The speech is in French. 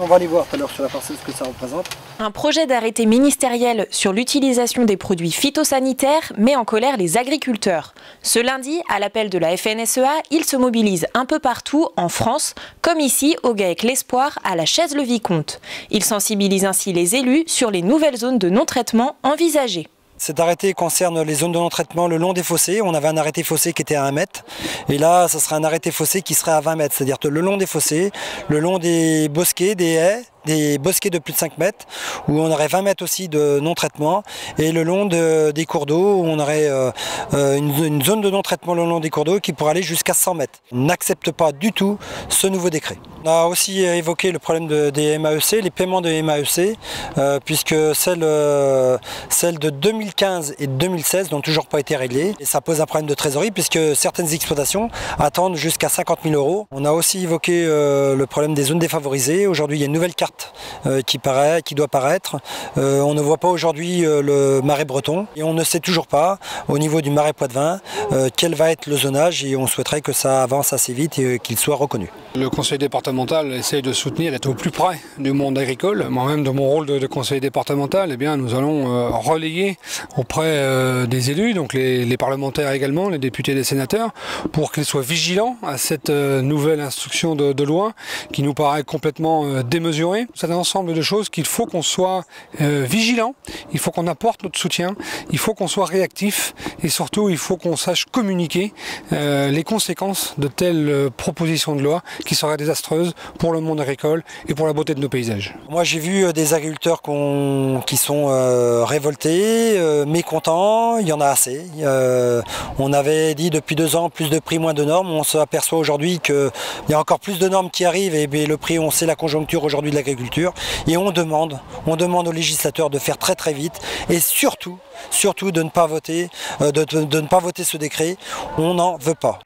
On va aller voir tout à l'heure sur la parcelle ce que ça représente. Un projet d'arrêté ministériel sur l'utilisation des produits phytosanitaires met en colère les agriculteurs. Ce lundi, à l'appel de la FNSEA, ils se mobilisent un peu partout en France, comme ici au GAEC L'Espoir à la Chaise-le-Vicomte. Ils sensibilisent ainsi les élus sur les nouvelles zones de non-traitement envisagées. Cet arrêté concerne les zones de non-traitement le long des fossés. On avait un arrêté fossé qui était à 1 mètre. Et là, ça serait un arrêté fossé qui serait à 20 mètres. C'est-à-dire le long des fossés, le long des bosquets, des haies, des bosquets de plus de 5 mètres, où on aurait 20 mètres aussi de non-traitement, et le long des cours d'eau, où on aurait une zone de non-traitement le long des cours d'eau qui pourrait aller jusqu'à 100 mètres. On n'accepte pas du tout ce nouveau décret. On a aussi évoqué le problème des MAEC, les paiements de MAEC, puisque celles de 2015 et de 2016 n'ont toujours pas été réglées. Et ça pose un problème de trésorerie, puisque certaines exploitations attendent jusqu'à 50 000 €. On a aussi évoqué le problème des zones défavorisées. Aujourd'hui, il y a une nouvelle carte qui doit paraître. On ne voit pas aujourd'hui le marais breton et on ne sait toujours pas au niveau du marais Poitevin quel va être le zonage, et on souhaiterait que ça avance assez vite et qu'il soit reconnu. Le conseil départemental essaye de soutenir, d'être au plus près du monde agricole. Moi-même, dans mon rôle de conseiller départemental, eh bien, nous allons relayer auprès des élus, donc les parlementaires également, les députés et les sénateurs, pour qu'ils soient vigilants à cette nouvelle instruction de loi qui nous paraît complètement démesurée. C'est un ensemble de choses qu'il faut qu'on soit vigilant, il faut qu'on apporte notre soutien, il faut qu'on soit réactif et surtout il faut qu'on sache communiquer les conséquences de telles propositions de loi qui seraient désastreuses pour le monde agricole et pour la beauté de nos paysages. Moi j'ai vu des agriculteurs qui sont révoltés, mécontents, il y en a assez. On avait dit depuis 2 ans plus de prix, moins de normes. On s'aperçoit aujourd'hui qu'il y a encore plus de normes qui arrivent et le prix, on sait la conjoncture aujourd'hui de l'agriculture, et on demande aux législateurs de faire très vite et surtout de ne pas voter ce décret. On n'en veut pas.